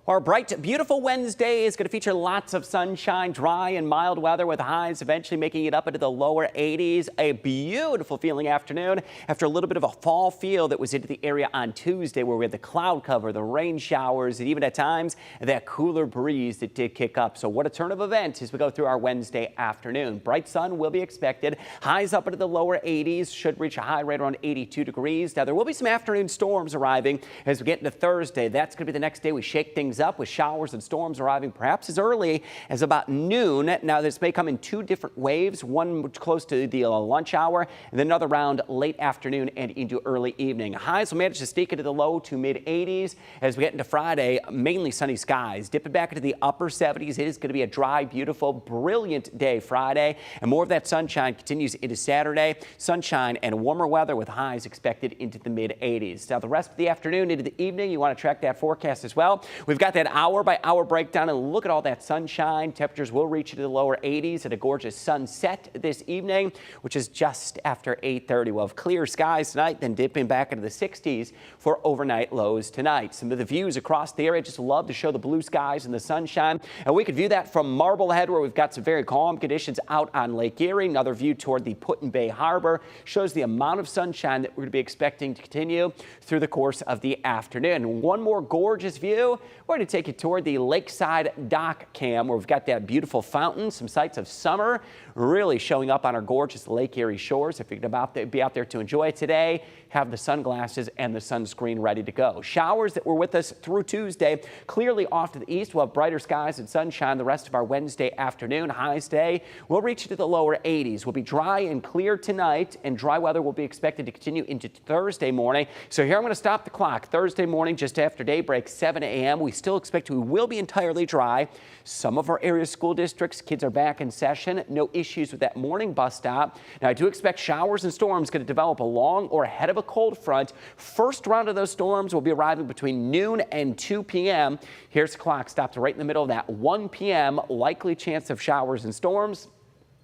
Our bright, beautiful Wednesday is going to feature lots of sunshine, dry and mild weather with highs eventually making it up into the lower 80s. A beautiful feeling afternoon after a little bit of a fall feel that was into the area on Tuesday, where we had the cloud cover, the rain showers, and even at times that cooler breeze that did kick up. So what a turn of events as we go through our Wednesday afternoon. Bright sun will be expected. Highs up into the lower 80s, should reach a high right around 82 degrees. Now there will be some afternoon storms arriving as we get into Thursday. That's going to be the next day we shake things up with showers and storms arriving perhaps as early as about noon. Now this may come in two different waves, one close to the lunch hour and then another round late afternoon and into early evening. Highs will manage to sneak into the low to mid 80s as we get into Friday. Mainly sunny skies dipping back into the upper 70s. It is going to be a dry, beautiful, brilliant day Friday, and more of that sunshine continues into Saturday. Sunshine and warmer weather with highs expected into the mid 80s. Now the rest of the afternoon into the evening, you want to track that forecast as well. We've got that hour-by-hour breakdown, and look at all that sunshine. Temperatures will reach into the lower 80s at a gorgeous sunset this evening, which is just after 8:30. We'll have clear skies tonight, then dipping back into the 60s for overnight lows tonight. Some of the views across the area, just love to show the blue skies and the sunshine. And we could view that from Marblehead, where we've got some very calm conditions out on Lake Erie. Another view toward the Put-in-Bay Harbor shows the amount of sunshine that we're going to be expecting to continue through the course of the afternoon. One more gorgeous view. We're going to take you toward the Lakeside Dock Cam, where we've got that beautiful fountain, some sights of summer really showing up on our gorgeous Lake Erie shores. If you're going to be out there to enjoy it today, have the sunglasses and the sunscreen ready to go. Showers that were with us through Tuesday, clearly off to the east. We'll have brighter skies and sunshine the rest of our Wednesday afternoon. Highs today will reach to the lower 80s. We'll be dry and clear tonight, and dry weather will be expected to continue into Thursday morning. So here I'm going to stop the clock. Thursday morning, just after daybreak, 7 a.m. We still expect we will be entirely dry. Some of our area school districts, kids are back in session. No issues with that morning bus stop. Now I do expect showers and storms going to develop along or ahead of a cold front. First round of those storms will be arriving between noon and 2 p.m. Here's the clock stopped right in the middle of that 1 p.m. Likely chance of showers and storms.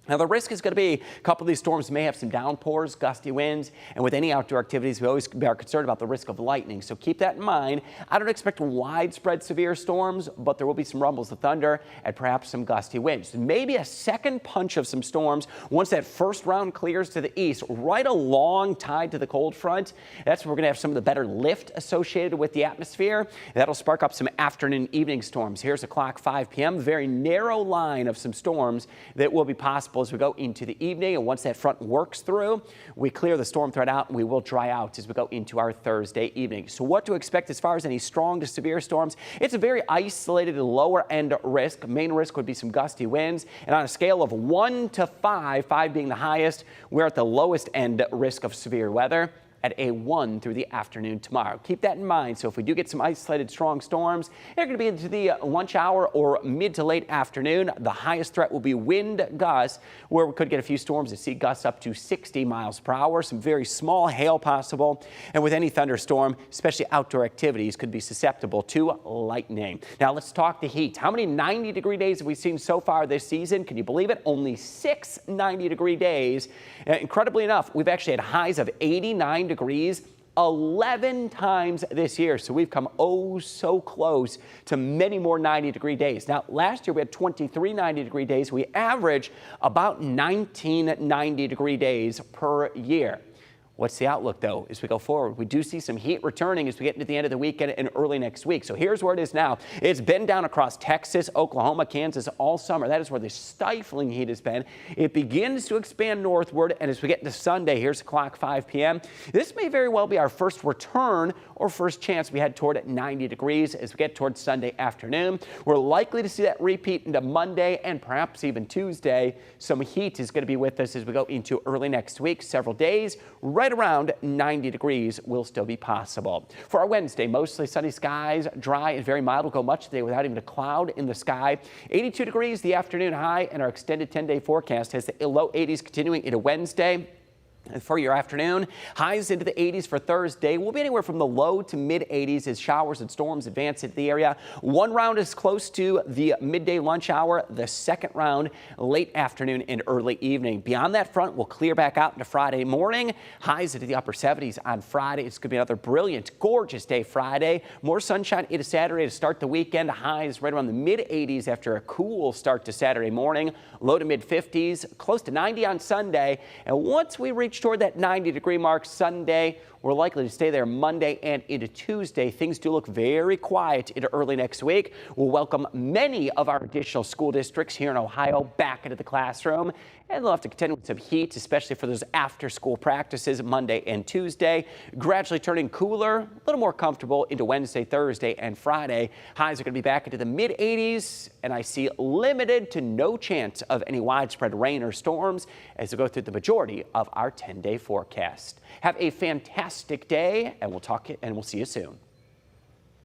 Now, the risk is going to be a couple of these storms may have some downpours, gusty winds, and with any outdoor activities, we always are concerned about the risk of lightning. So keep that in mind. I don't expect widespread severe storms, but there will be some rumbles of thunder and perhaps some gusty winds. Maybe a second punch of some storms once that first round clears to the east, right along tied to the cold front. That's where we're going to have some of the better lift associated with the atmosphere. That'll spark up some afternoon, evening storms. Here's the clock, 5 p.m. Very narrow line of some storms that will be possible as we go into the evening. And once that front works through, we clear the storm threat out and we will dry out as we go into our Thursday evening. So what to expect as far as any strong to severe storms? It's a very isolated lower end risk. Main risk would be some gusty winds. And on a scale of 1 to 5, 5 being the highest, we're at the lowest end risk of severe weather at a 1 through the afternoon tomorrow. Keep that in mind. So if we do get some isolated strong storms, they're going to be into the lunch hour or mid to late afternoon. The highest threat will be wind gusts, where we could get a few storms that see gusts up to 60 miles per hour. Some very small hail possible. And with any thunderstorm, especially outdoor activities, could be susceptible to lightning. Now let's talk the heat. How many 90-degree days have we seen so far this season? Can you believe it? Only 6 90-degree days. Incredibly enough, we've actually had highs of 89 degrees 11 times this year. So we've come oh so close to many more 90-degree days. Now, last year we had 23 90-degree days. We average about 19 90-degree days per year. What's the outlook, though, as we go forward? We do see some heat returning as we get into the end of the weekend and early next week. So here's where it is now. It's been down across Texas, Oklahoma, Kansas all summer. That is where the stifling heat has been. It begins to expand northward, and as we get into Sunday, here's the clock, 5 p.m. This may very well be our first return or first chance we head toward 90 degrees as we get towards Sunday afternoon. We're likely to see that repeat into Monday and perhaps even Tuesday. Some heat is going to be with us as we go into early next week. Several days, right around 90 degrees will still be possible. For our Wednesday, mostly sunny skies, dry and very mild. Will go much today without even a cloud in the sky. 82 degrees the afternoon high, and our extended 10-day forecast has the low 80s continuing into Wednesday. For your afternoon, highs into the 80s for Thursday. We'll be anywhere from the low to mid 80s as showers and storms advance into the area. One round is close to the midday lunch hour. The second round late afternoon and early evening. Beyond that front, we'll clear back out into Friday morning. Highs into the upper 70s on Friday. It's going to be another brilliant, gorgeous day Friday. More sunshine into Saturday to start the weekend. Highs right around the mid 80s after a cool start to Saturday morning. Low to mid 50s, close to 90 on Sunday. And once we reach toward that 90-degree mark Sunday, we're likely to stay there Monday and into Tuesday. Things do look very quiet into early next week. We'll welcome many of our additional school districts here in Ohio back into the classroom, and they'll have to contend with some heat, especially for those after-school practices Monday and Tuesday. Gradually turning cooler, a little more comfortable into Wednesday, Thursday, and Friday. Highs are going to be back into the mid-80s, and I see limited to no chance of any widespread rain or storms as we go through the majority of our 10-day forecast. Have a fantastic day, and we'll see you soon.